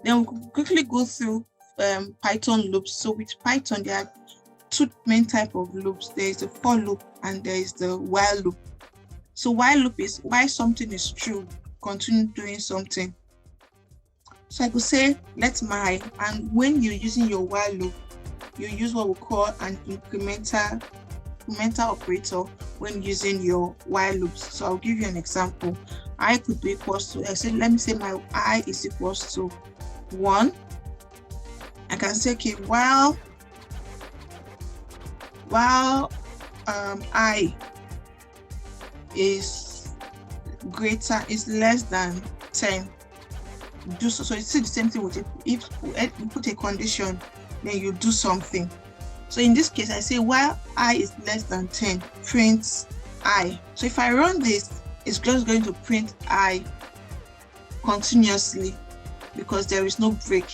Then we could quickly go through Python loops. So with Python, there are two main type of loops. There is the for loop and there is the while loop. So while loop is while something is true, continue doing something. So I could say let my, and when you're using your while loop, you use what we call an incremental operator when using your while loops. So I'll give you an example. I could be equals to, let me say my I is equals to 1. I can say, okay, while I is less than 10. Do so it's the same thing with it. If you put a condition, then you do something. So in this case, I say while I is less than 10, print I. So if I run this, it's just going to print I continuously because there is no break.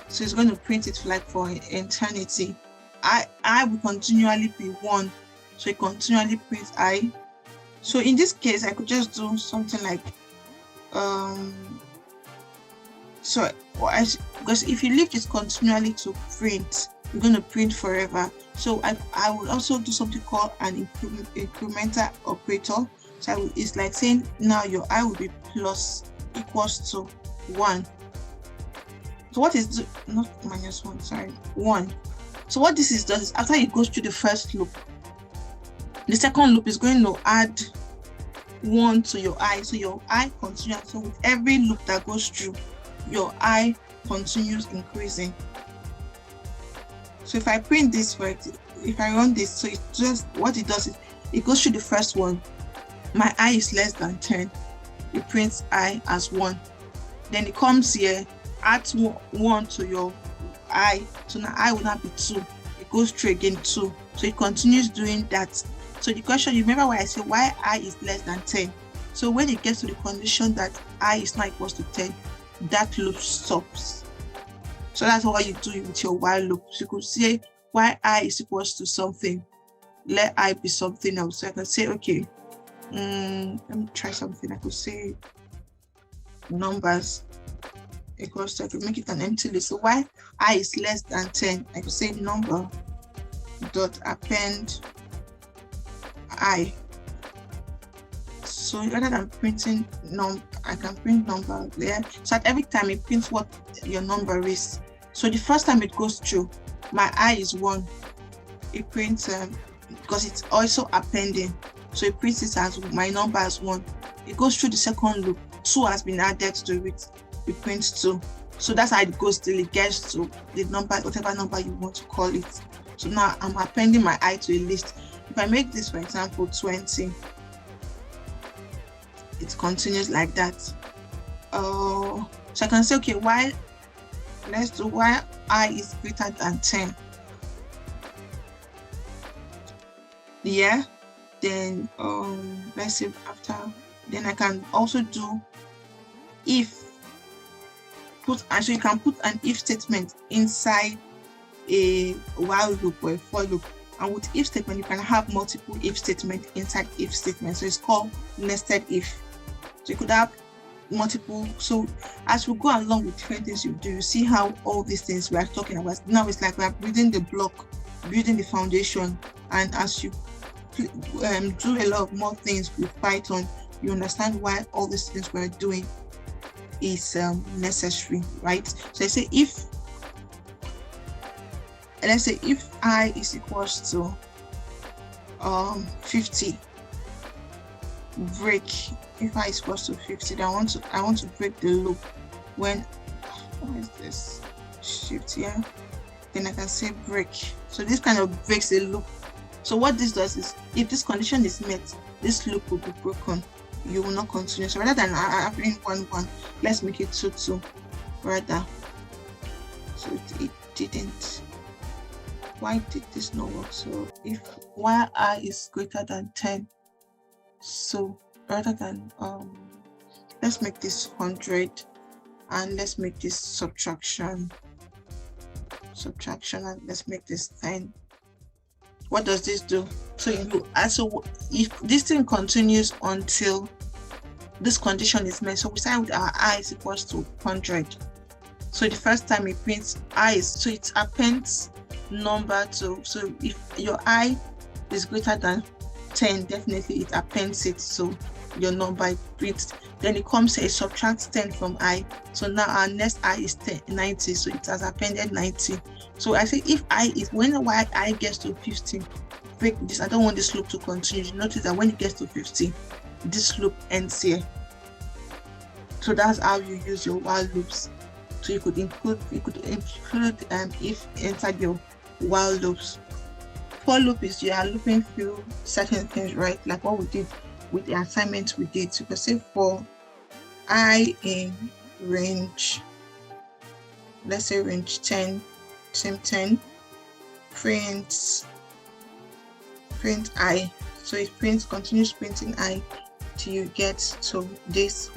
So it's going to print it like for eternity. I will continually be 1, so it continually prints I. So in this case, I could just do something like because if you leave this continually to print, you're going to print forever. So I will also do something called an incremental operator. So it's like saying now your I will be plus equals to 1. So what is not minus 1, sorry, 1. So what this does is after it goes through the first loop, the second loop is going to add 1 to your I. So your I continues. So with every loop that goes through, your I continues increasing. So if I print this for it, if I run this, so it's just what it does is it goes through the first one. My I is less than 10. It prints I as 1. Then it comes here, adds 1 to your I. So now I will not be 2. It goes through again 2. So it continues doing that. So the question, you remember why I say why I is less than 10? So when it gets to the condition that I is not equals to 10, that loop stops. So that's what you do with your while loop. So you could say why I is equals to something, let I be something else. So I can say, okay, let me try something. I could say numbers equals to, I could make it an empty list. So why I is less than 10, I could say number dot append I. So rather than printing I can print number there. So at every time it prints what your number is. So the first time it goes through, my I is 1. It prints because it's also appending. So it prints it as my number as 1. It goes through the second loop. 2 has been added to it. It prints 2. So that's how it goes till it gets to the number, whatever number you want to call it. So now I'm appending my I to a list. If I make this, for example, 20, it continues like that. So I can say, okay, let's do while I is greater than 10. Yeah, then let's say after, then I can also do if. So you can put an if statement inside a while loop or a for loop. And with if statement, you can have multiple if statements inside if statement. So it's called nested if. So you could have multiple. So as we go along with different things you do, you see how all these things we are talking about. Now it's like we are building the block, building the foundation. And as you do a lot of more things with Python, you understand why all these things we're doing is necessary, right? So I say if, and let's say if I is equals to 50, break. If I is equals to 50, then I want to break the loop when, what is this? Shift here. Then I can say break. So this kind of breaks the loop. So what this does is, if this condition is met, this loop will be broken. You will not continue. So rather than having 1 1, let's make it 2 2 rather. So it didn't. Why did this not work? So if while I is greater than 10, so rather than let's make this 100 and let's make this subtraction and let's make this 10. What does this do? So if this thing continues until this condition is met, so we start with our I is equals to 100. So the first time it prints I, so it appends number to, so if your I is greater than 10, definitely it appends it, so your number prints. Then it comes to subtract 10 from I. So now our next I is 90, so it has appended 90. So I say if I is, whenever I gets to 50, break this. I don't want this loop to continue. Notice that when it gets to 50, this loop ends here. So that's how you use your while loops. So you could include if inside your while loops. For loop is you are looping through certain things, right? Like what we did with the assignment we did. So you can say for I in range, let's say range 10, same 10, print I. So it continues printing I till you get to this